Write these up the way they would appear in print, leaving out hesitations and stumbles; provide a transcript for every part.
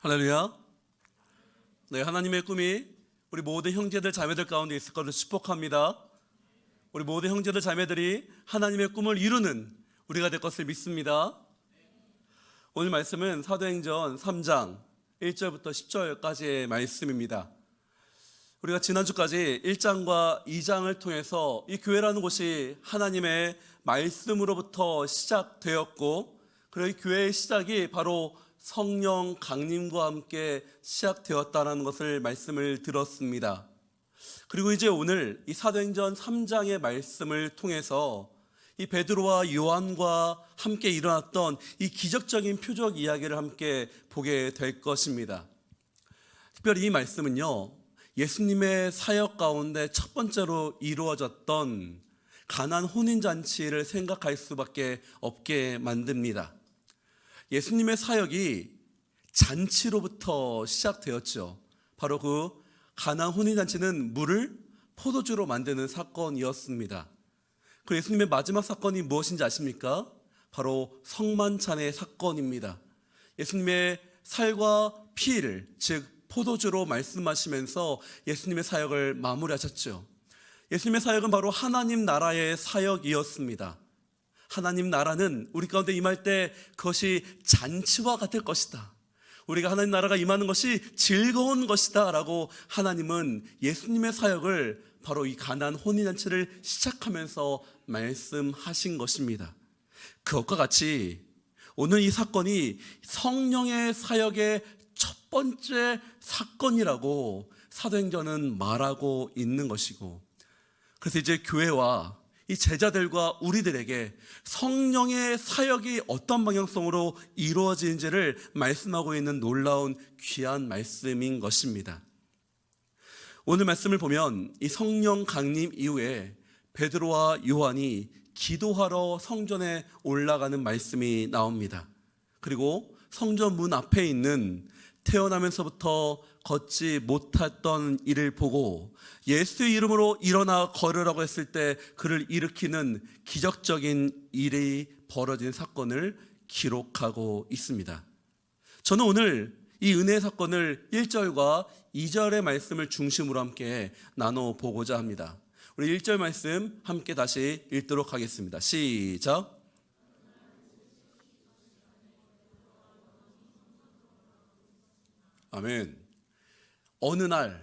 할렐루야. 네, 하나님의 꿈이 우리 모든 형제들 자매들 가운데 있을 것을 축복합니다. 우리 모든 형제들 자매들이 하나님의 꿈을 이루는 우리가 될 것을 믿습니다. 오늘 말씀은 사도행전 3장 1절부터 10절까지의 말씀입니다. 우리가 지난주까지 1장과 2장을 통해서 이 교회라는 곳이 하나님의 말씀으로부터 시작되었고, 그리고 이 교회의 시작이 바로 성령 강림과 함께 시작되었다는 것을 말씀을 들었습니다. 그리고 이제 오늘 이 사도행전 3장의 말씀을 통해서 이 베드로와 요한과 함께 일어났던 이 기적적인 표적 이야기를 함께 보게 될 것입니다. 특별히 이 말씀은요, 예수님의 사역 가운데 첫 번째로 이루어졌던 가나안 혼인잔치를 생각할 수밖에 없게 만듭니다. 예수님의 사역이 잔치로부터 시작되었죠. 바로 그 가나안 혼인잔치는 물을 포도주로 만드는 사건이었습니다. 그 예수님의 마지막 사건이 무엇인지 아십니까? 바로 성만찬의 사건입니다. 예수님의 살과 피를, 즉 포도주로 말씀하시면서 예수님의 사역을 마무리하셨죠. 예수님의 사역은 바로 하나님 나라의 사역이었습니다. 하나님 나라는 우리 가운데 임할 때 그것이 잔치와 같을 것이다. 우리가 하나님 나라가 임하는 것이 즐거운 것이다 라고 하나님은 예수님의 사역을 바로 이 가나안 혼인잔치를 시작하면서 말씀하신 것입니다. 그것과 같이 오늘 이 사건이 성령의 사역의 첫 번째 사건이라고 사도행전은 말하고 있는 것이고, 그래서 이제 교회와 이 제자들과 우리들에게 성령의 사역이 어떤 방향성으로 이루어지는지를 말씀하고 있는 놀라운 귀한 말씀인 것입니다. 오늘 말씀을 보면 이 성령 강림 이후에 베드로와 요한이 기도하러 성전에 올라가는 말씀이 나옵니다. 그리고 성전 문 앞에 있는 태어나면서부터 걷지 못했던 이를 보고 예수의 이름으로 일어나 걸으라고 했을 때 그를 일으키는 기적적인 일이 벌어진 사건을 기록하고 있습니다. 저는 오늘 이 은혜의 사건을 1절과 2절의 말씀을 중심으로 함께 나눠보고자 합니다. 우리 1절 말씀 함께 다시 읽도록 하겠습니다. 시작. 아멘. 어느 날,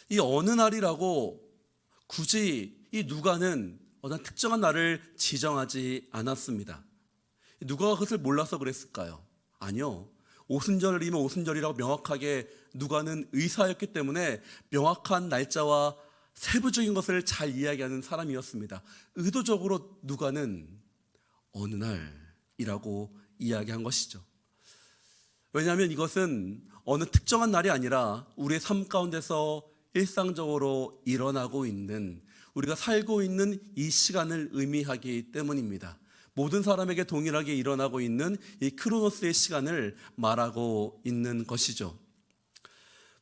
이 어느 날이라고 굳이 이 누가는 어떤 특정한 날을 지정하지 않았습니다. 누가가 그것을 몰라서 그랬을까요? 아니요. 오순절이면 오순절이라고 명확하게 누가는 의사였기 때문에 명확한 날짜와 세부적인 것을 잘 이야기하는 사람이었습니다. 의도적으로 누가는 어느 날이라고 이야기한 것이죠. 왜냐하면 이것은 어느 특정한 날이 아니라 우리의 삶 가운데서 일상적으로 일어나고 있는, 우리가 살고 있는 이 시간을 의미하기 때문입니다. 모든 사람에게 동일하게 일어나고 있는 이 크로노스의 시간을 말하고 있는 것이죠.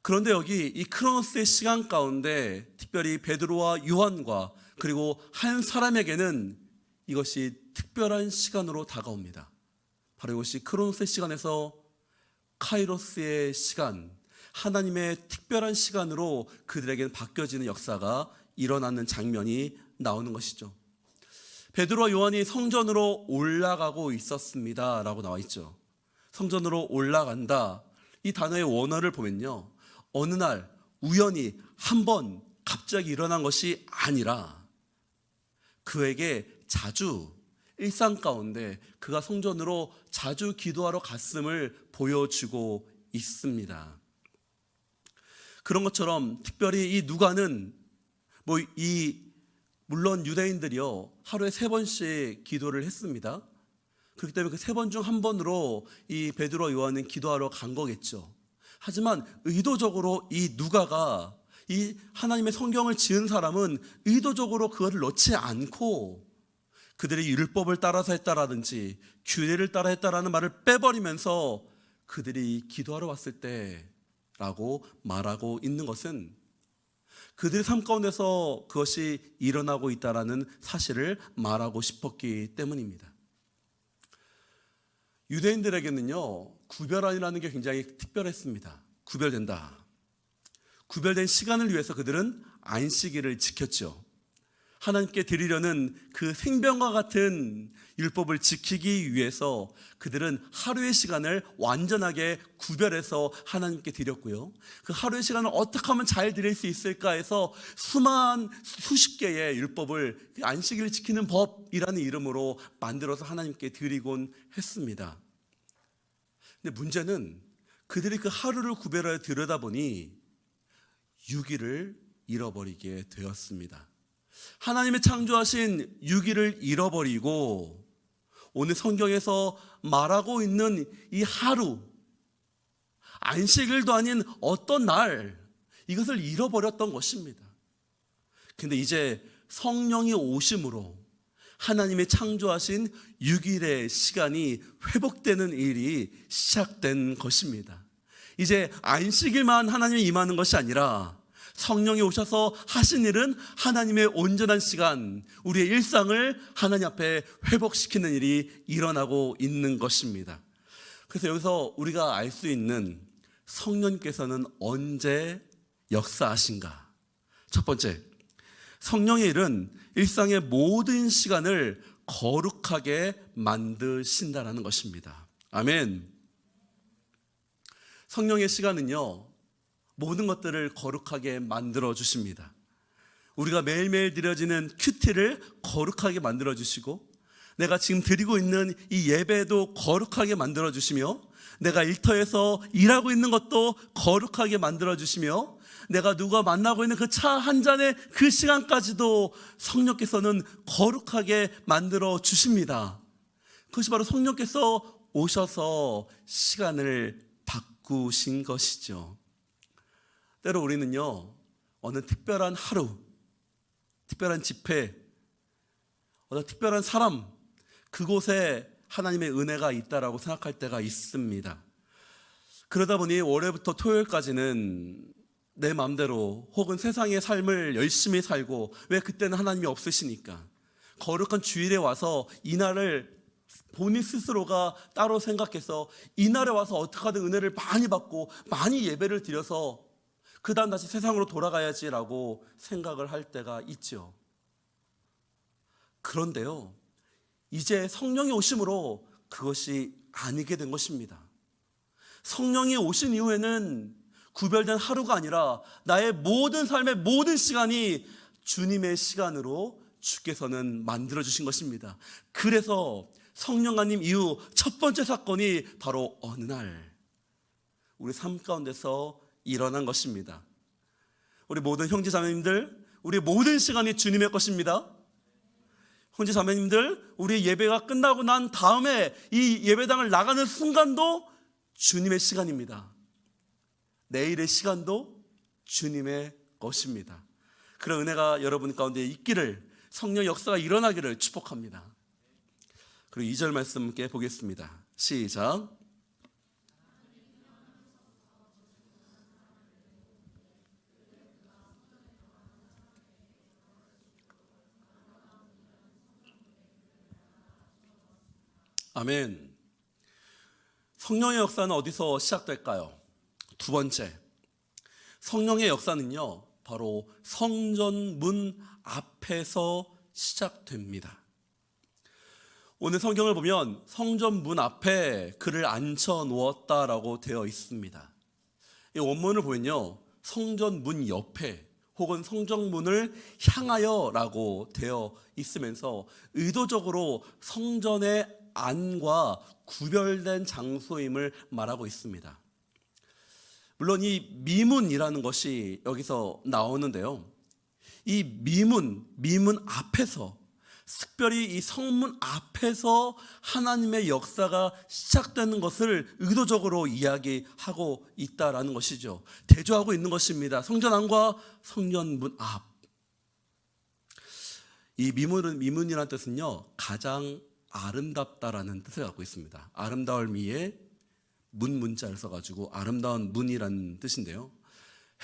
그런데 여기 이 크로노스의 시간 가운데 특별히 베드로와 요한과 그리고 한 사람에게는 이것이 특별한 시간으로 다가옵니다. 바로 이것이 크로노스의 시간에서 카이로스의 시간, 하나님의 특별한 시간으로 그들에게는 바뀌어지는 역사가 일어나는 장면이 나오는 것이죠. 베드로와 요한이 성전으로 올라가고 있었습니다 라고 나와 있죠. 성전으로 올라간다, 이 단어의 원어를 보면요, 어느 날 우연히 한번 갑자기 일어난 것이 아니라 그에게 자주 일상 가운데 그가 성전으로 자주 기도하러 갔음을 보여주고 있습니다. 그런 것처럼 특별히 이 누가는 물론 유대인들이요 하루에 3번씩 기도를 했습니다. 그렇기 때문에 그 3번 중 한 번으로 이 베드로와 요한은 기도하러 간 거겠죠. 하지만 의도적으로 이 누가가, 이 하나님의 성경을 지은 사람은 의도적으로 그것을 넣지 않고 그들의 율법을 따라서 했다라든지 규례를 따라 했다라는 말을 빼버리면서 그들이 기도하러 왔을 때라고 말하고 있는 것은 그들의 삶 가운데서 그것이 일어나고 있다라는 사실을 말하고 싶었기 때문입니다. 유대인들에게는요, 구별안이라는 게 굉장히 특별했습니다. 구별된다. 구별된 시간을 위해서 그들은 안식일을 지켰죠. 하나님께 드리려는 그 생명과 같은 율법을 지키기 위해서 그들은 하루의 시간을 완전하게 구별해서 하나님께 드렸고요. 그 하루의 시간을 어떻게 하면 잘 드릴 수 있을까 해서 수십 개의 율법을 안식일을 지키는 법이라는 이름으로 만들어서 하나님께 드리곤 했습니다. 근데 문제는 그들이 그 하루를 구별하여 들여다보니 6일을 잃어버리게 되었습니다. 하나님의 창조하신 6일을 잃어버리고 오늘 성경에서 말하고 있는 이 하루, 안식일도 아닌 어떤 날, 이것을 잃어버렸던 것입니다. 근데 이제 성령이 오심으로 하나님의 창조하신 6일의 시간이 회복되는 일이 시작된 것입니다. 이제 안식일만 하나님이 임하는 것이 아니라 성령이 오셔서 하신 일은 하나님의 온전한 시간, 우리의 일상을 하나님 앞에 회복시키는 일이 일어나고 있는 것입니다. 그래서 여기서 우리가 알 수 있는 성령께서는 언제 역사하신가? 첫 번째, 성령의 일은 일상의 모든 시간을 거룩하게 만드신다라는 것입니다. 아멘. 성령의 시간은요, 모든 것들을 거룩하게 만들어 주십니다. 우리가 매일매일 드려지는 큐티를 거룩하게 만들어 주시고, 내가 지금 드리고 있는 이 예배도 거룩하게 만들어 주시며, 내가 일터에서 일하고 있는 것도 거룩하게 만들어 주시며, 내가 누가 만나고 있는 그 차 한 잔의 그 시간까지도 성령께서는 거룩하게 만들어 주십니다. 그것이 바로 성령께서 오셔서 시간을 바꾸신 것이죠. 때로 우리는요, 어느 특별한 하루, 특별한 집회, 어느 특별한 사람, 그곳에 하나님의 은혜가 있다라고 생각할 때가 있습니다. 그러다 보니 월요일부터 토요일까지는 내 마음대로 혹은 세상의 삶을 열심히 살고, 왜 그때는 하나님이 없으시니까 거룩한 주일에 와서 이날을 본인 스스로가 따로 생각해서 이날에 와서 어떻게 하든 은혜를 많이 받고 많이 예배를 드려서 그 다음 다시 세상으로 돌아가야지라고 생각을 할 때가 있죠. 그런데요, 이제 성령이 오심으로 그것이 아니게 된 것입니다. 성령이 오신 이후에는 구별된 하루가 아니라 나의 모든 삶의 모든 시간이 주님의 시간으로 주께서는 만들어주신 것입니다. 그래서 성령님 이후 첫 번째 사건이 바로 어느 날 우리 삶 가운데서 일어난 것입니다. 우리 모든 형제 자매님들, 우리 모든 시간이 주님의 것입니다. 형제 자매님들, 우리 예배가 끝나고 난 다음에 이 예배당을 나가는 순간도 주님의 시간입니다. 내일의 시간도 주님의 것입니다. 그런 은혜가 여러분 가운데 있기를, 성령 역사가 일어나기를 축복합니다. 그리고 2절 말씀 함께 보겠습니다. 시작. 아멘. 성령의 역사는 어디서 시작될까요? 두 번째, 성령의 역사는요, 바로 성전문 앞에서 시작됩니다. 오늘 성경을 보면 성전문 앞에 그를 앉혀 놓았다라고 되어 있습니다. 이 원문을 보면요, 성전문 옆에 혹은 성전문을 향하여라고 되어 있으면서 의도적으로 성전의 안과 구별된 장소임을 말하고 있습니다. 물론 이 미문이라는 것이 여기서 나오는데요, 이 미문 앞에서, 특별히 이 성문 앞에서 하나님의 역사가 시작되는 것을 의도적으로 이야기하고 있다라는 것이죠. 대조하고 있는 것입니다. 성전 안과 성전문 앞. 이 미문이라는 뜻은요, 가장 아름답다라는 뜻을 갖고 있습니다. 아름다울 미에 문자를 써가지고 아름다운 문이라는 뜻인데요,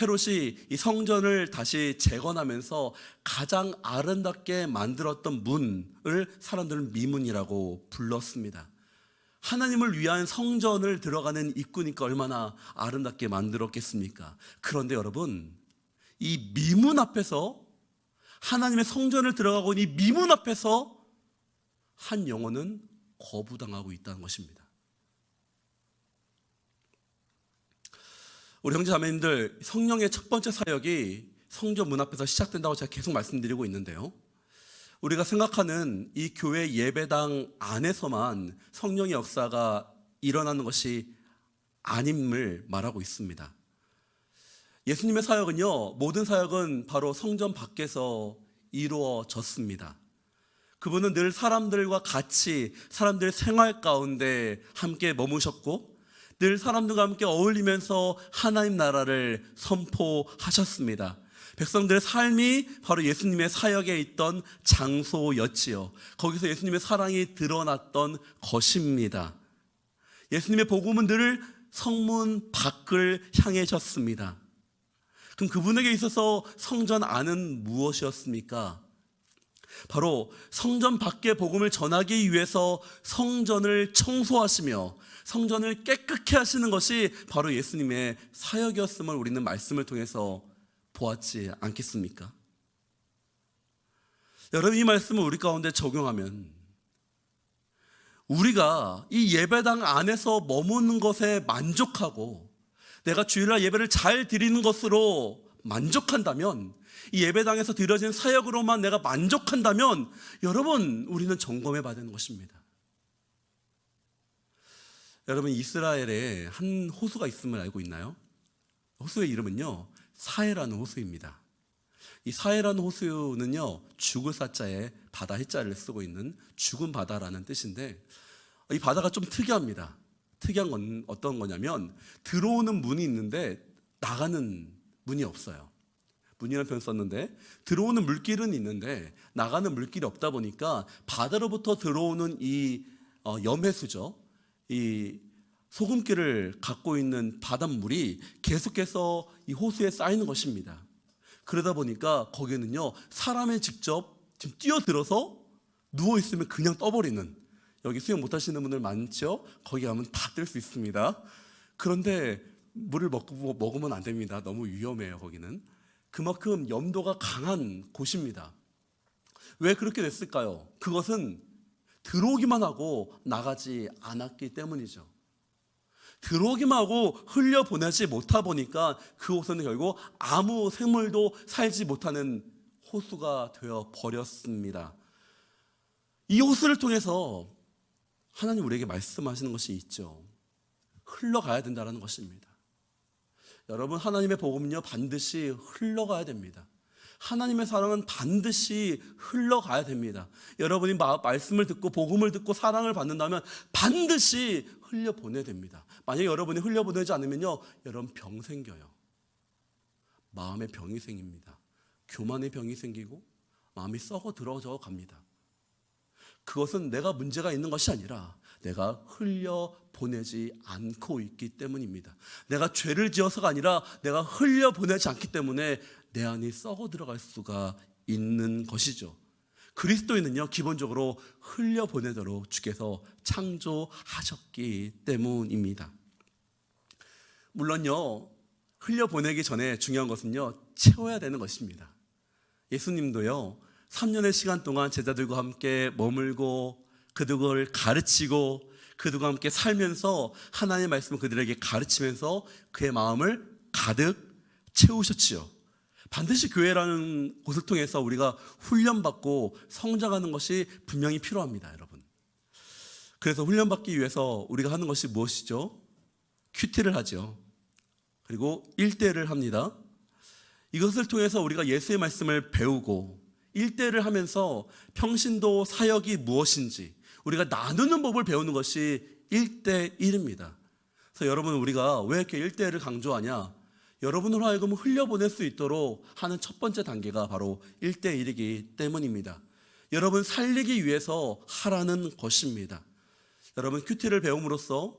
헤롯이 이 성전을 다시 재건하면서 가장 아름답게 만들었던 문을 사람들은 미문이라고 불렀습니다. 하나님을 위한 성전을 들어가는 입구니까 얼마나 아름답게 만들었겠습니까? 그런데 여러분, 이 미문 앞에서, 하나님의 성전을 들어가고 이 미문 앞에서 한 영혼은 거부당하고 있다는 것입니다. 우리 형제 자매님들, 성령의 첫 번째 사역이 성전 문 앞에서 시작된다고 제가 계속 말씀드리고 있는데요, 우리가 생각하는 이 교회 예배당 안에서만 성령의 역사가 일어나는 것이 아님을 말하고 있습니다. 예수님의 사역은요, 모든 사역은 바로 성전 밖에서 이루어졌습니다. 그분은 늘 사람들과 같이 사람들의 생활 가운데 함께 머무셨고, 늘 사람들과 함께 어울리면서 하나님 나라를 선포하셨습니다. 백성들의 삶이 바로 예수님의 사역에 있던 장소였지요. 거기서 예수님의 사랑이 드러났던 것입니다. 예수님의 복음은 늘 성문 밖을 향해졌습니다. 그럼 그분에게 있어서 성전 안은 무엇이었습니까? 바로 성전 밖의 복음을 전하기 위해서 성전을 청소하시며 성전을 깨끗게 하시는 것이 바로 예수님의 사역이었음을 우리는 말씀을 통해서 보았지 않겠습니까? 여러분, 이 말씀을 우리 가운데 적용하면 우리가 이 예배당 안에서 머무는 것에 만족하고 내가 주일날 예배를 잘 드리는 것으로 만족한다면, 이 예배당에서 드려진 사역으로만 내가 만족한다면, 여러분, 우리는 점검해 봐야 되는 것입니다. 여러분, 이스라엘에 한 호수가 있음을 알고 있나요? 호수의 이름은요, 사해라는 호수입니다. 이 사해라는 호수는요, 죽을 사자에 바다 해자를 쓰고 있는 죽은 바다라는 뜻인데, 이 바다가 좀 특이합니다. 특이한 건 어떤 거냐면, 들어오는 문이 있는데 나가는 문이 없어요. 문이라는 표현 썼는데, 들어오는 물길은 있는데 나가는 물길이 없다 보니까 바다로부터 들어오는 이 염해수죠, 이 소금기를 갖고 있는 바닷물이 계속해서 이 호수에 쌓이는 것입니다. 그러다 보니까 거기는요, 사람이 직접 지금 뛰어들어서 누워있으면 그냥 떠버리는, 여기 수영 못하시는 분들 많죠? 거기 가면 다 뜰 수 있습니다. 그런데 물을 먹으면 안 됩니다. 너무 위험해요. 거기는 그만큼 염도가 강한 곳입니다. 왜 그렇게 됐을까요? 그것은 들어오기만 하고 나가지 않았기 때문이죠. 들어오기만 하고 흘려보내지 못하다 보니까 그 호수는 결국 아무 생물도 살지 못하는 호수가 되어 버렸습니다. 이 호수를 통해서 하나님 우리에게 말씀하시는 것이 있죠. 흘러가야 된다는 것입니다. 여러분, 하나님의 복음은요, 반드시 흘러가야 됩니다. 하나님의 사랑은 반드시 흘러가야 됩니다. 여러분이 말씀을 듣고 복음을 듣고 사랑을 받는다면 반드시 흘려보내야 됩니다. 만약에 여러분이 흘려보내지 않으면요, 여러분 병 생겨요. 마음의 병이 생깁니다. 교만의 병이 생기고 마음이 썩어 들어져 갑니다. 그것은 내가 문제가 있는 것이 아니라 내가 흘려보내지 않고 있기 때문입니다. 내가 죄를 지어서가 아니라 내가 흘려보내지 않기 때문에 내 안이 썩어 들어갈 수가 있는 것이죠. 그리스도인은요, 기본적으로 흘려보내도록 주께서 창조하셨기 때문입니다. 물론요, 흘려보내기 전에 중요한 것은요, 채워야 되는 것입니다. 예수님도요, 3년의 시간 동안 제자들과 함께 머물고 그들을 가르치고 그들과 함께 살면서 하나님의 말씀을 그들에게 가르치면서 그의 마음을 가득 채우셨지요. 반드시 교회라는 곳을 통해서 우리가 훈련받고 성장하는 것이 분명히 필요합니다, 여러분. 그래서 훈련받기 위해서 우리가 하는 것이 무엇이죠? 큐티를 하죠. 그리고 1대를 합니다. 이것을 통해서 우리가 예수의 말씀을 배우고 1대를 하면서 평신도 사역이 무엇인지 우리가 나누는 법을 배우는 것이 1대1입니다. 그래서 여러분, 우리가 왜 이렇게 1대1을 강조하냐? 여러분으로 하여금 흘려보낼 수 있도록 하는 첫 번째 단계가 바로 1대1이기 때문입니다. 여러분 살리기 위해서 하라는 것입니다. 여러분 큐티를 배움으로써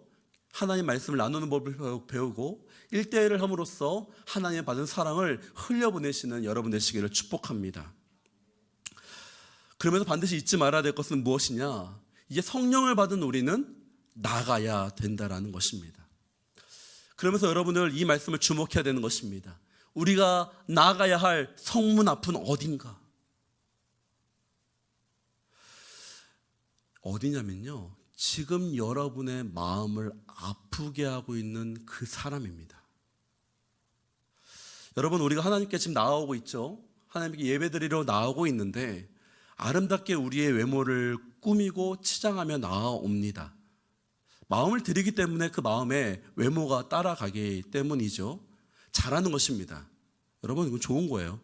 하나님 말씀을 나누는 법을 배우고 1대1을 함으로써 하나님 받은 사랑을 흘려보내시는 여러분 되시기를 축복합니다. 그러면서 반드시 잊지 말아야 될 것은 무엇이냐? 이제 성령을 받은 우리는 나가야 된다라는 것입니다. 그러면서 여러분들 이 말씀을 주목해야 되는 것입니다. 우리가 나가야 할 성문 앞은 어딘가? 어디냐면요, 지금 여러분의 마음을 아프게 하고 있는 그 사람입니다. 여러분, 우리가 하나님께 지금 나아오고 있죠. 하나님께 예배드리러 나아오고 있는데 아름답게 우리의 외모를 꾸미고 치장하며 나아옵니다. 마음을 드리기 때문에 그 마음에 외모가 따라가기 때문이죠. 잘하는 것입니다. 여러분, 이건 좋은 거예요.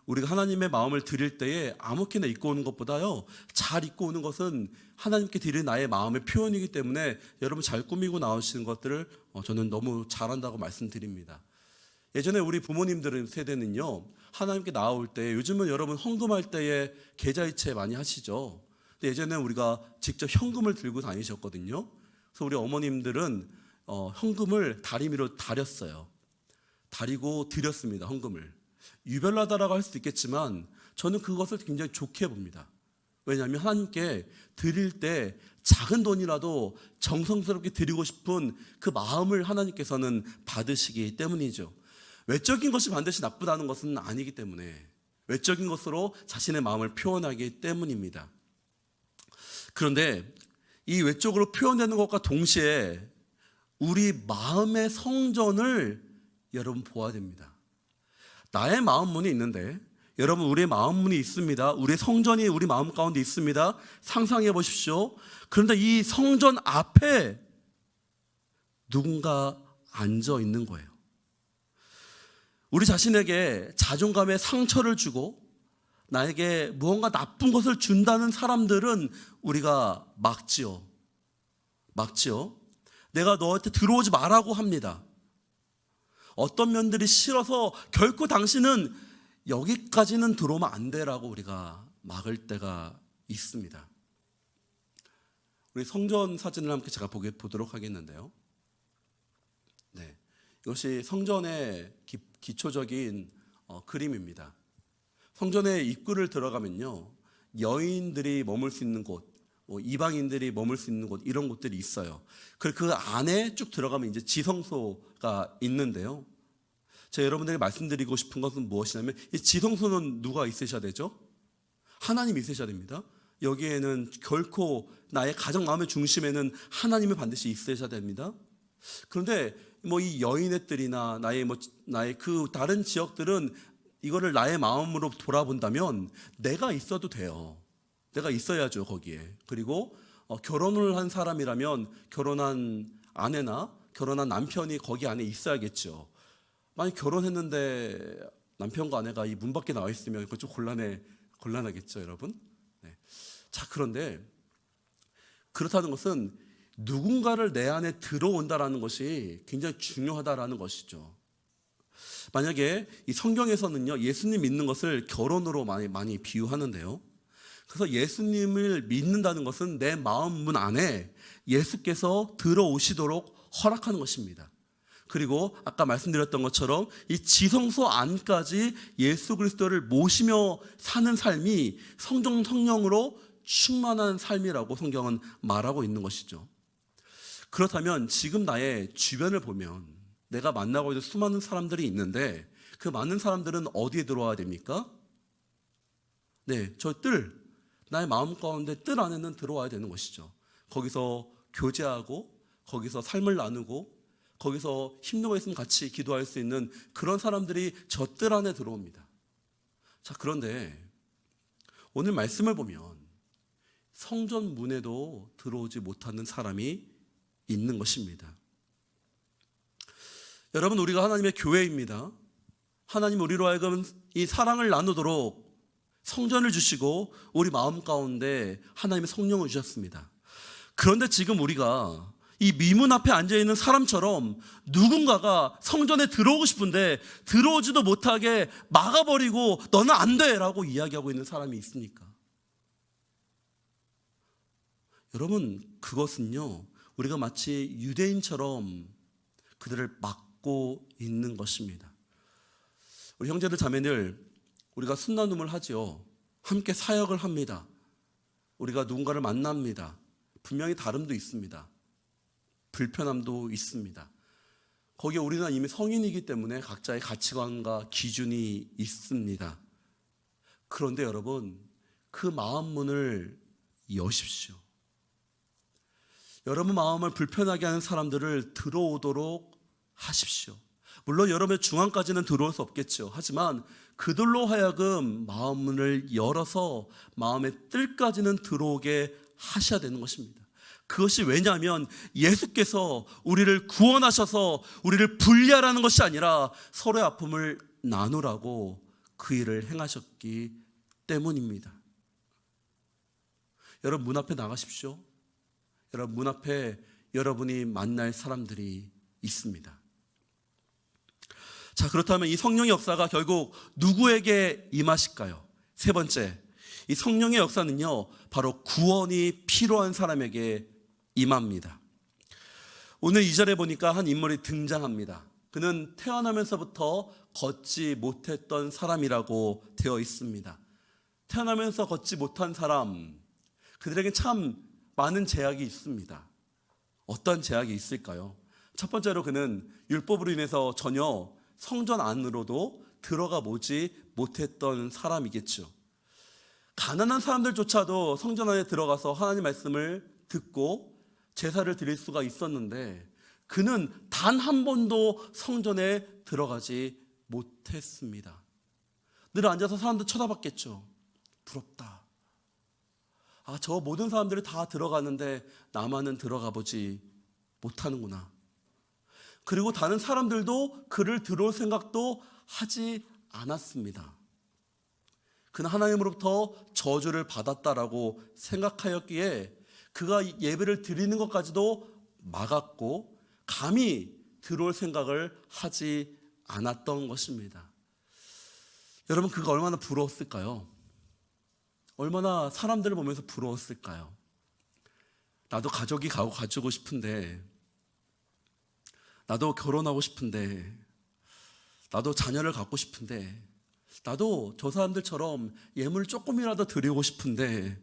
우리가 하나님의 마음을 드릴 때에 아무렇게나 입고 오는 것보다요, 잘 입고 오는 것은 하나님께 드릴 나의 마음의 표현이기 때문에 여러분 잘 꾸미고 나오시는 것들을 저는 너무 잘한다고 말씀드립니다. 예전에 우리 부모님들 세대는요, 하나님께 나올 때, 요즘은 여러분 헌금할 때에 계좌이체 많이 하시죠. 근데 예전에 우리가 직접 현금을 들고 다니셨거든요. 그래서 우리 어머님들은 현금을 다리미로 다렸어요. 다리고 드렸습니다. 헌금을. 유별나다라고 할 수도 있겠지만 저는 그것을 굉장히 좋게 봅니다. 왜냐하면 하나님께 드릴 때 작은 돈이라도 정성스럽게 드리고 싶은 그 마음을 하나님께서는 받으시기 때문이죠. 외적인 것이 반드시 나쁘다는 것은 아니기 때문에, 외적인 것으로 자신의 마음을 표현하기 때문입니다. 그런데 이 외적으로 표현되는 것과 동시에 우리 마음의 성전을 여러분 보아야 됩니다. 나의 마음 문이 있는데, 여러분, 우리의 마음 문이 있습니다. 우리의 성전이 우리 마음 가운데 있습니다. 상상해 보십시오. 그런데 이 성전 앞에 누군가 앉아 있는 거예요. 우리 자신에게 자존감에 상처를 주고 나에게 무언가 나쁜 것을 준다는 사람들은 우리가 막지요. 내가 너한테 들어오지 말라고 합니다. 어떤 면들이 싫어서 결코 당신은 여기까지는 들어오면 안 돼라고 우리가 막을 때가 있습니다. 우리 성전 사진을 함께 제가 보도록 하겠는데요. 네, 이것이 성전의 기초적인 그림입니다. 성전의 입구를 들어가면요, 여인들이 머물 수 있는 곳, 이방인들이 머물 수 있는 곳, 이런 곳들이 있어요. 그 안에 쭉 들어가면 이제 지성소가 있는데요. 제가 여러분들에게 말씀드리고 싶은 것은 무엇이냐면, 이 지성소는 누가 있으셔야 되죠? 하나님이 있으셔야 됩니다. 여기에는 결코 나의 가정 마음의 중심에는 하나님이 반드시 있으셔야 됩니다. 그런데 이 여인의 뜰이나 나의 그 다른 지역들은 이거를 나의 마음으로 돌아본다면 내가 있어도 돼요. 내가 있어야죠, 거기에. 그리고 결혼을 한 사람이라면 결혼한 아내나 결혼한 남편이 거기 안에 있어야겠죠. 만약 결혼했는데 남편과 아내가 이 문 밖에 나와 있으면 그거 좀 곤란하겠죠, 여러분? 네. 자, 그런데 그렇다는 것은 누군가를 내 안에 들어온다라는 것이 굉장히 중요하다라는 것이죠. 만약에 이 성경에서는요, 예수님 믿는 것을 결혼으로 많이 비유하는데요. 그래서 예수님을 믿는다는 것은 내 마음 문 안에 예수께서 들어오시도록 허락하는 것입니다. 그리고 아까 말씀드렸던 것처럼 이 지성소 안까지 예수 그리스도를 모시며 사는 삶이 성령으로 충만한 삶이라고 성경은 말하고 있는 것이죠. 그렇다면 지금 나의 주변을 보면 내가 만나고 있는 수많은 사람들이 있는데, 그 많은 사람들은 어디에 들어와야 됩니까? 네, 나의 마음 가운데 뜰 안에는 들어와야 되는 것이죠. 거기서 교제하고, 거기서 삶을 나누고, 거기서 힘든 거 있으면 같이 기도할 수 있는 그런 사람들이 저 뜰 안에 들어옵니다. 자, 그런데 오늘 말씀을 보면 성전 문에도 들어오지 못하는 사람이 있는 것입니다. 여러분, 우리가 하나님의 교회입니다. 하나님 우리로 하여금 이 사랑을 나누도록 성전을 주시고 우리 마음 가운데 하나님의 성령을 주셨습니다. 그런데 지금 우리가 이 미문 앞에 앉아있는 사람처럼 누군가가 성전에 들어오고 싶은데 들어오지도 못하게 막아버리고 너는 안 돼 라고 이야기하고 있는 사람이 있습니까? 여러분, 그것은요, 우리가 마치 유대인처럼 그들을 막고 있는 것입니다. 우리 형제들 자매들, 우리가 순나눔을 하지요. 함께 사역을 합니다. 우리가 누군가를 만납니다. 분명히 다름도 있습니다. 불편함도 있습니다. 거기에 우리는 이미 성인이기 때문에 각자의 가치관과 기준이 있습니다. 그런데 여러분, 그 마음 문을 여십시오. 여러분 마음을 불편하게 하는 사람들을 들어오도록 하십시오. 물론 여러분의 중앙까지는 들어올 수 없겠죠. 하지만 그들로 하여금 마음 문을 열어서 마음의 뜰까지는 들어오게 하셔야 되는 것입니다. 그것이 왜냐하면 예수께서 우리를 구원하셔서 우리를 분리하라는 것이 아니라 서로의 아픔을 나누라고 그 일을 행하셨기 때문입니다. 여러분 문 앞에 나가십시오. 여러분 문 앞에 여러분이 만날 사람들이 있습니다. 자, 그렇다면 이 성령의 역사가 결국 누구에게 임하실까요? 세 번째, 이 성령의 역사는요, 바로 구원이 필요한 사람에게 임합니다. 오늘 2절에 보니까 한 인물이 등장합니다. 그는 태어나면서부터 걷지 못했던 사람이라고 되어 있습니다. 태어나면서 걷지 못한 사람, 그들에게 참 많은 제약이 있습니다. 어떤 제약이 있을까요? 첫 번째로 그는 율법으로 인해서 전혀 성전 안으로도 들어가 보지 못했던 사람이겠죠. 가난한 사람들조차도 성전 안에 들어가서 하나님 말씀을 듣고 제사를 드릴 수가 있었는데 그는 단 한 번도 성전에 들어가지 못했습니다. 늘 앉아서 사람들 쳐다봤겠죠. 부럽다. 아, 저 모든 사람들이 다 들어가는데 나만은 들어가 보지 못하는구나. 그리고 다른 사람들도 그를 들어올 생각도 하지 않았습니다. 그는 하나님으로부터 저주를 받았다라고 생각하였기에 그가 예배를 드리는 것까지도 막았고 감히 들어올 생각을 하지 않았던 것입니다. 여러분, 그가 얼마나 부러웠을까요? 얼마나 사람들을 보면서 부러웠을까요? 나도 가족이 가지고 싶은데, 나도 결혼하고 싶은데, 나도 자녀를 갖고 싶은데, 나도 저 사람들처럼 예물을 조금이라도 드리고 싶은데,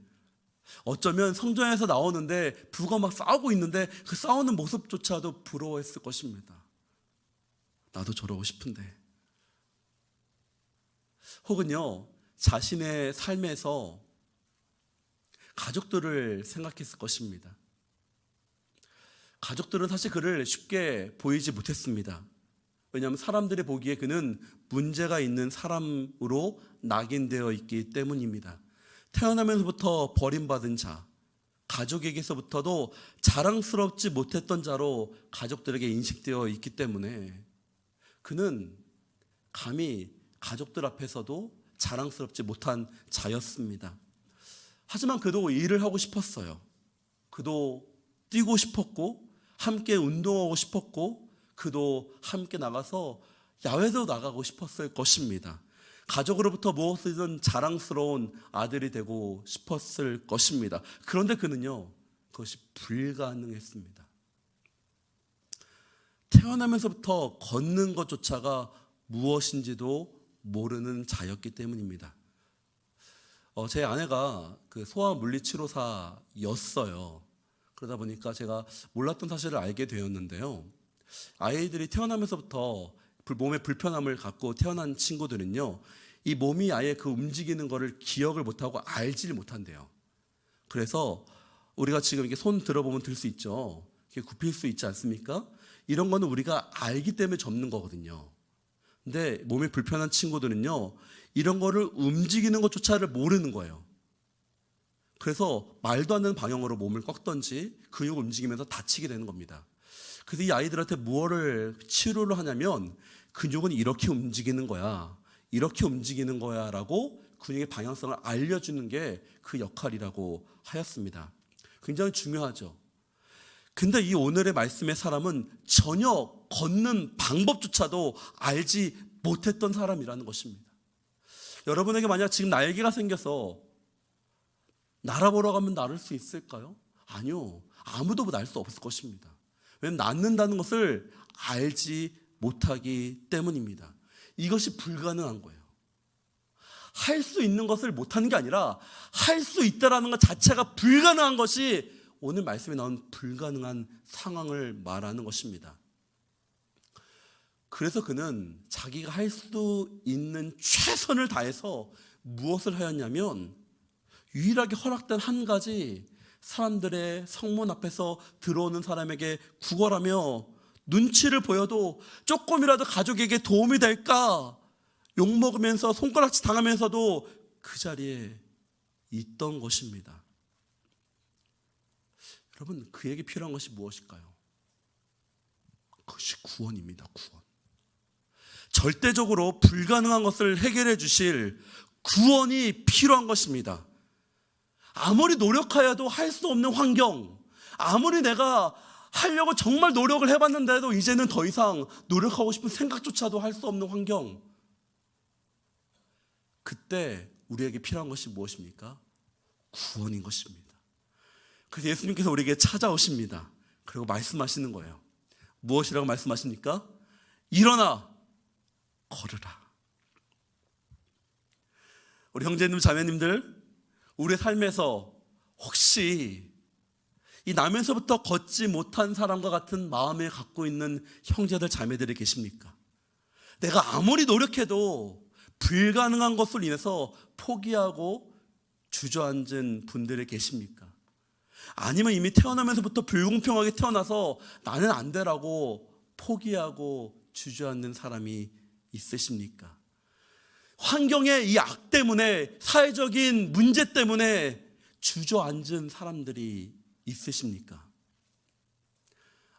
어쩌면 성전에서 나오는데 부가 막 싸우고 있는데 그 싸우는 모습조차도 부러워했을 것입니다. 나도 저러고 싶은데. 혹은요, 자신의 삶에서 가족들을 생각했을 것입니다. 가족들은 사실 그를 쉽게 보이지 못했습니다. 왜냐하면 사람들이 보기에 그는 문제가 있는 사람으로 낙인되어 있기 때문입니다. 태어나면서부터 버림받은 자, 가족에게서부터도 자랑스럽지 못했던 자로 가족들에게 인식되어 있기 때문에 그는 감히 가족들 앞에서도 자랑스럽지 못한 자였습니다. 하지만 그도 일을 하고 싶었어요. 그도 뛰고 싶었고 함께 운동하고 싶었고 그도 함께 나가서 야외도 나가고 싶었을 것입니다. 가족으로부터 무엇이든 자랑스러운 아들이 되고 싶었을 것입니다. 그런데 그는요, 그것이 불가능했습니다. 태어나면서부터 걷는 것조차가 무엇인지도 모르는 자였기 때문입니다. 제 아내가 그 소아 물리치료사였어요. 그러다 보니까 제가 몰랐던 사실을 알게 되었는데요. 아이들이 태어나면서부터 몸에 불편함을 갖고 태어난 친구들은요, 이 몸이 아예 그 움직이는 거를 기억을 못하고 알지를 못한대요. 그래서 우리가 지금 이렇게 손 들어보면 들 수 있죠. 이렇게 굽힐 수 있지 않습니까? 이런 거는 우리가 알기 때문에 접는 거거든요. 근데 몸이 불편한 친구들은요, 이런 거를 움직이는 것조차를 모르는 거예요. 그래서 말도 안 되는 방향으로 몸을 꺾던지 근육을 움직이면서 다치게 되는 겁니다. 그래서 이 아이들한테 무엇을 치료를 하냐면 근육은 이렇게 움직이는 거야, 이렇게 움직이는 거야 라고 근육의 방향성을 알려주는 게 그 역할이라고 하였습니다. 굉장히 중요하죠. 근데 이 오늘의 말씀의 사람은 전혀 걷는 방법조차도 알지 못했던 사람이라는 것입니다. 여러분에게 만약 지금 날개가 생겨서 날아보러 가면 날을 수 있을까요? 아니요. 아무도 날 수 없을 것입니다. 왜냐하면 낳는다는 것을 알지 못하기 때문입니다. 이것이 불가능한 거예요. 할 수 있는 것을 못하는 게 아니라 할 수 있다라는 것 자체가 불가능한 것이 오늘 말씀에 나온 불가능한 상황을 말하는 것입니다. 그래서 그는 자기가 할 수 있는 최선을 다해서 무엇을 하였냐면 유일하게 허락된 한 가지, 사람들의 성문 앞에서 들어오는 사람에게 구걸하며 눈치를 보여도 조금이라도 가족에게 도움이 될까 욕먹으면서 손가락질 당하면서도 그 자리에 있던 것입니다. 여러분, 그에게 필요한 것이 무엇일까요? 그것이 구원입니다. 구원. 절대적으로 불가능한 것을 해결해 주실 구원이 필요한 것입니다. 아무리 노력하여도 할 수 없는 환경, 아무리 내가 하려고 정말 노력을 해봤는데도 이제는 더 이상 노력하고 싶은 생각조차도 할 수 없는 환경, 그때 우리에게 필요한 것이 무엇입니까? 구원인 것입니다. 그래서 예수님께서 우리에게 찾아오십니다. 그리고 말씀하시는 거예요. 무엇이라고 말씀하십니까? 일어나 걸으라. 우리 형제님 자매님들, 우리의 삶에서 혹시 이 나면서부터 걷지 못한 사람과 같은 마음을 갖고 있는 형제들 자매들이 계십니까? 내가 아무리 노력해도 불가능한 것으로 인해서 포기하고 주저앉은 분들이 계십니까? 아니면 이미 태어나면서부터 불공평하게 태어나서 나는 안 되라고 포기하고 주저앉는 사람이 있으십니까? 환경의 이 악 때문에, 사회적인 문제 때문에 주저앉은 사람들이 있으십니까?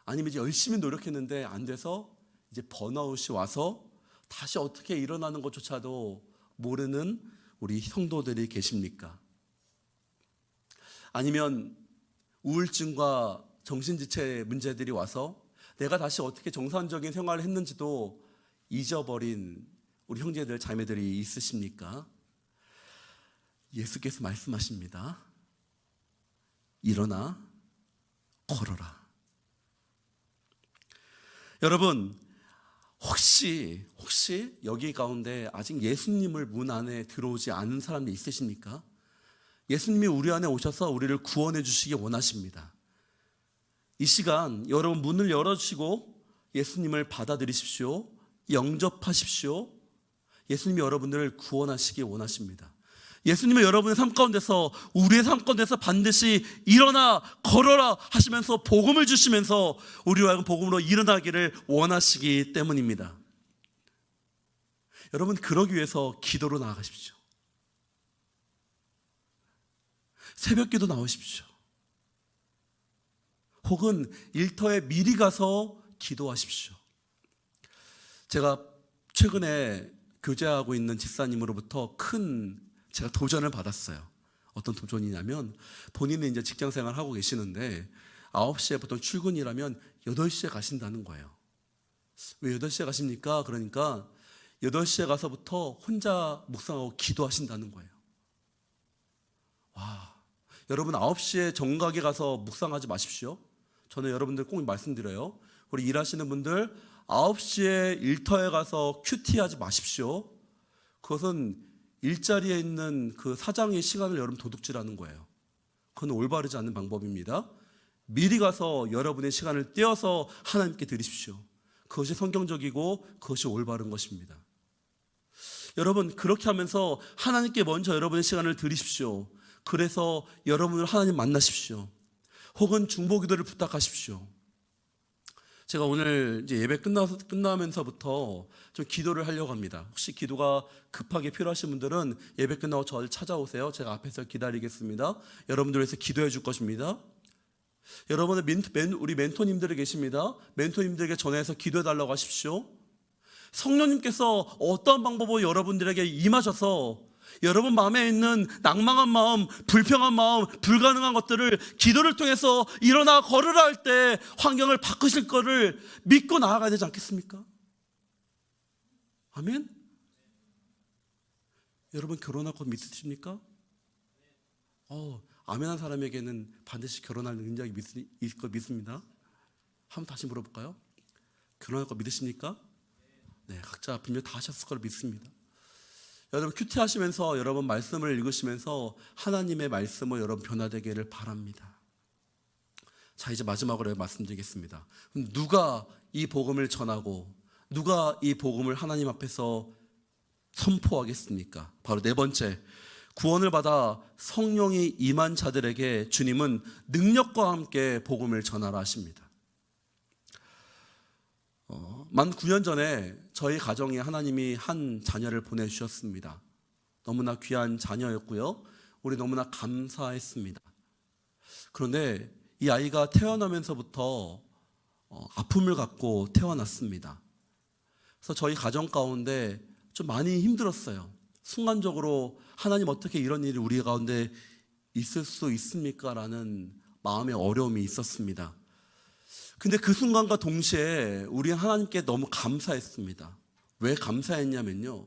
아니면 이제 열심히 노력했는데 안 돼서 이제 번아웃이 와서 다시 어떻게 일어나는 것조차도 모르는 우리 성도들이 계십니까? 아니면 우울증과 정신지체 문제들이 와서 내가 다시 어떻게 정상적인 생활을 했는지도 잊어버린 우리 형제들 자매들이 있으십니까? 예수께서 말씀하십니다. 일어나 걸어라. 여러분, 혹시 여기 가운데 아직 예수님을 문 안에 들어오지 않은 사람이 있으십니까? 예수님이 우리 안에 오셔서 우리를 구원해 주시기 원하십니다. 이 시간 여러분 문을 열어주시고 예수님을 받아들이십시오. 영접하십시오. 예수님이 여러분들을 구원하시기 원하십니다. 예수님은 여러분의 삶 가운데서, 우리의 삶 가운데서 반드시 일어나 걸어라 하시면서 복음을 주시면서 우리와 하여금 복음으로 일어나기를 원하시기 때문입니다. 여러분, 그러기 위해서 기도로 나아가십시오. 새벽기도 나오십시오. 혹은 일터에 미리 가서 기도하십시오. 제가 최근에 교제하고 있는 집사님으로부터 제가 도전을 받았어요. 어떤 도전이냐면, 본인은 이제 직장 생활을 하고 계시는데 9시에 보통 출근이라면 8시에 가신다는 거예요. 왜 8시에 가십니까? 그러니까 8시에 가서부터 혼자 묵상하고 기도하신다는 거예요. 와, 여러분 9시에 정각에 가서 묵상하지 마십시오. 저는 여러분들 꼭 말씀드려요. 우리 일하시는 분들 9시에 일터에 가서 큐티하지 마십시오. 그것은 일자리에 있는 그 사장의 시간을 여러분 도둑질하는 거예요. 그건 올바르지 않는 방법입니다. 미리 가서 여러분의 시간을 떼어서 하나님께 드리십시오. 그것이 성경적이고 그것이 올바른 것입니다. 여러분, 그렇게 하면서 하나님께 먼저 여러분의 시간을 드리십시오. 그래서 여러분을 하나님 만나십시오. 혹은 중보기도를 부탁하십시오. 제가 오늘 이제 예배 끝나면서부터 좀 기도를 하려고 합니다. 혹시 기도가 급하게 필요하신 분들은 예배 끝나고 저를 찾아오세요. 제가 앞에서 기다리겠습니다. 여러분들 위해서 기도해 줄 것입니다. 여러분의 우리 멘토님들이 계십니다. 멘토님들에게 전해서 기도해 달라고 하십시오. 성령님께서 어떠한 방법으로 여러분들에게 임하셔서 여러분 마음에 있는 낭망한 마음, 불평한 마음, 불가능한 것들을 기도를 통해서 일어나 걸으라 할 때 환경을 바꾸실 거를 믿고 나아가야 되지 않겠습니까? 아멘? 여러분 결혼할 것 믿으십니까? 아멘한 사람에게는 반드시 결혼할 능력이 있을 것 믿습니다. 한번 다시 물어볼까요? 결혼할 것 믿으십니까? 네, 각자 분명 다 하셨을 걸 믿습니다. 여러분 큐티 하시면서 여러분 말씀을 읽으시면서 하나님의 말씀으로 여러분 변화되기를 바랍니다. 자, 이제 마지막으로 말씀드리겠습니다. 누가 이 복음을 전하고 누가 이 복음을 하나님 앞에서 선포하겠습니까? 바로 네 번째, 구원을 받아 성령이 임한 자들에게 주님은 능력과 함께 복음을 전하라 하십니다. 만 9년 전에 저희 가정에 하나님이 한 자녀를 보내주셨습니다. 너무나 귀한 자녀였고요, 우리 너무나 감사했습니다. 그런데 이 아이가 태어나면서부터 아픔을 갖고 태어났습니다. 그래서 저희 가정 가운데 좀 많이 힘들었어요. 순간적으로 하나님, 어떻게 이런 일이 우리 가운데 있을 수 있습니까? 라는 마음의 어려움이 있었습니다. 근데 그 순간과 동시에 우리 하나님께 너무 감사했습니다. 왜 감사했냐면요,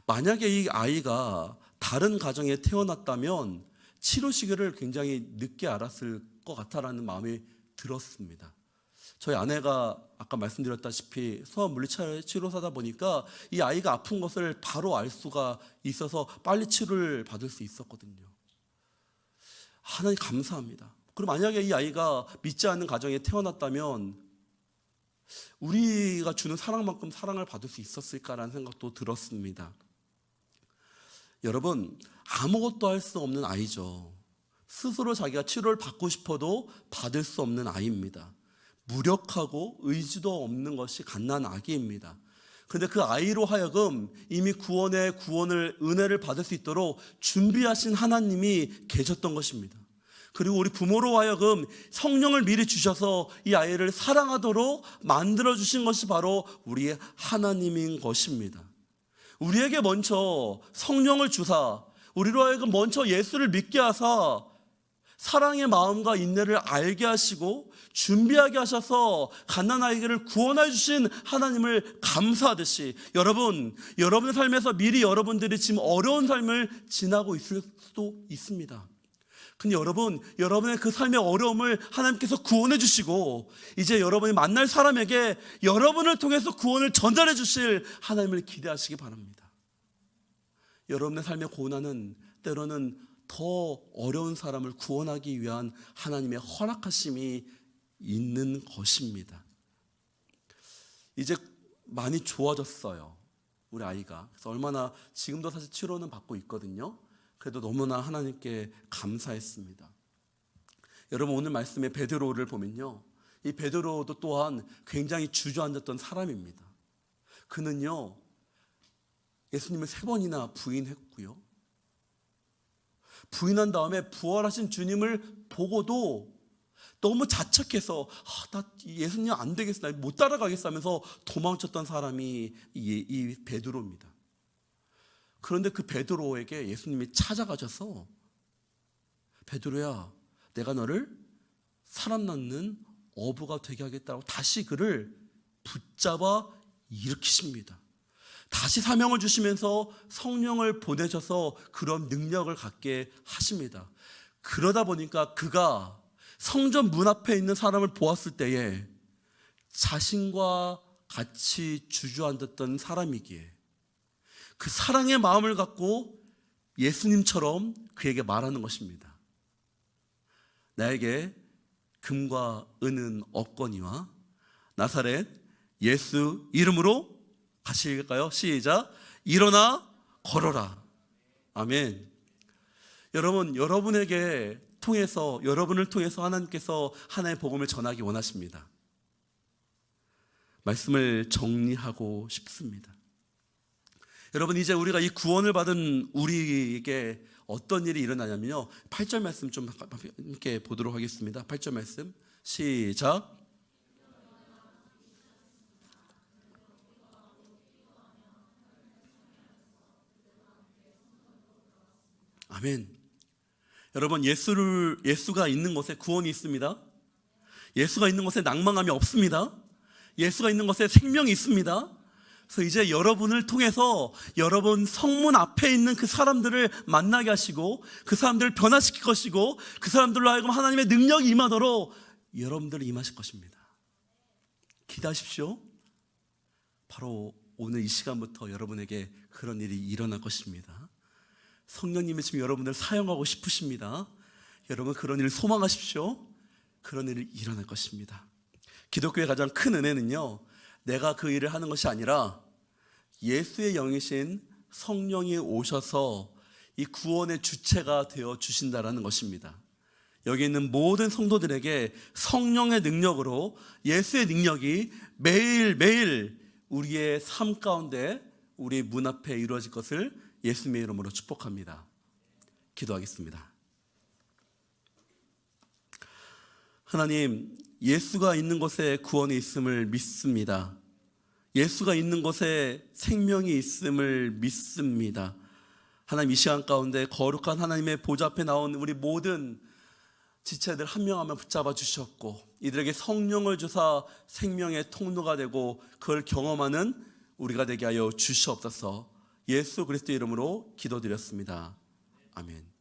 만약에 이 아이가 다른 가정에 태어났다면 치료 시기를 굉장히 늦게 알았을 것 같다라는 마음이 들었습니다. 저희 아내가 아까 말씀드렸다시피 소아 물리치료 치료사다 보니까 이 아이가 아픈 것을 바로 알 수가 있어서 빨리 치료를 받을 수 있었거든요. 하나님 감사합니다. 그럼 만약에 이 아이가 믿지 않는 가정에 태어났다면 우리가 주는 사랑만큼 사랑을 받을 수 있었을까라는 생각도 들었습니다. 여러분, 아무것도 할 수 없는 아이죠. 스스로 자기가 치료를 받고 싶어도 받을 수 없는 아이입니다. 무력하고 의지도 없는 것이 갓난 아기입니다. 그런데 그 아이로 하여금 이미 구원을 은혜를 받을 수 있도록 준비하신 하나님이 계셨던 것입니다. 그리고 우리 부모로 하여금 성령을 미리 주셔서 이 아이를 사랑하도록 만들어주신 것이 바로 우리의 하나님인 것입니다. 우리에게 먼저 성령을 주사 우리로 하여금 먼저 예수를 믿게 하사 사랑의 마음과 인내를 알게 하시고 준비하게 하셔서 갓난아이를 구원해 주신 하나님을 감사하듯이 여러분의 삶에서 미리 여러분들이 지금 어려운 삶을 지나고 있을 수도 있습니다. 근데 여러분의 그 삶의 어려움을 하나님께서 구원해 주시고 이제 여러분이 만날 사람에게 여러분을 통해서 구원을 전달해 주실 하나님을 기대하시기 바랍니다. 여러분의 삶의 고난은 때로는 더 어려운 사람을 구원하기 위한 하나님의 허락하심이 있는 것입니다. 이제 많이 좋아졌어요, 우리 아이가. 그래서 얼마나 지금도 사실 치료는 받고 있거든요. 그래도 너무나 하나님께 감사했습니다. 여러분, 오늘 말씀의 베드로를 보면요, 이 베드로도 또한 굉장히 주저앉았던 사람입니다. 그는요, 예수님을 3번이나 부인했고요, 부인한 다음에 부활하신 주님을 보고도 너무 자책해서 나 예수님 안 되겠어, 나 못 따라가겠어 하면서 도망쳤던 사람이 이 베드로입니다. 그런데 그 베드로에게 예수님이 찾아가셔서 베드로야, 내가 너를 사람 낳는 어부가 되게 하겠다고 다시 그를 붙잡아 일으키십니다. 다시 사명을 주시면서 성령을 보내셔서 그런 능력을 갖게 하십니다. 그러다 보니까 그가 성전 문 앞에 있는 사람을 보았을 때에 자신과 같이 주저앉았던 사람이기에 그 사랑의 마음을 갖고 예수님처럼 그에게 말하는 것입니다. 나에게 금과 은은 없거니와 나사렛 예수 이름으로 가실까요? 시작. 일어나 걸어라. 아멘. 여러분, 여러분을 통해서 하나님께서 하나님의 복음을 전하기 원하십니다. 말씀을 정리하고 싶습니다. 여러분, 이제 우리가 이 구원을 받은 우리에게 어떤 일이 일어나냐면요, 8절 말씀 좀 함께 보도록 하겠습니다. 8절 말씀 시작. 아멘. 여러분, 예수가 있는 곳에 구원이 있습니다. 예수가 있는 곳에 낭망함이 없습니다. 예수가 있는 곳에 생명이 있습니다. 그래서 이제 여러분을 통해서 여러분 성문 앞에 있는 그 사람들을 만나게 하시고 그 사람들을 변화시킬 것이고 그 사람들로 하여금 하나님의 능력이 임하도록 여러분들을 임하실 것입니다. 기대하십시오. 바로 오늘 이 시간부터 여러분에게 그런 일이 일어날 것입니다. 성령님이 지금 여러분을 사용하고 싶으십니다. 여러분, 그런 일을 소망하십시오. 그런 일이 일어날 것입니다. 기독교의 가장 큰 은혜는요, 내가 그 일을 하는 것이 아니라 예수의 영이신 성령이 오셔서 이 구원의 주체가 되어 주신다라는 것입니다. 여기 있는 모든 성도들에게 성령의 능력으로 예수의 능력이 매일매일 우리의 삶 가운데 우리 문 앞에 이루어질 것을 예수님의 이름으로 축복합니다. 기도하겠습니다. 하나님, 예수가 있는 곳에 구원이 있음을 믿습니다. 예수가 있는 곳에 생명이 있음을 믿습니다. 하나님, 이 시간 가운데 거룩한 하나님의 보좌 앞에 나온 우리 모든 지체들 한 명 한 명 붙잡아 주셨고, 이들에게 성령을 주사 생명의 통로가 되고 그걸 경험하는 우리가 되게 하여 주시옵소서. 예수 그리스도 이름으로 기도드렸습니다. 아멘.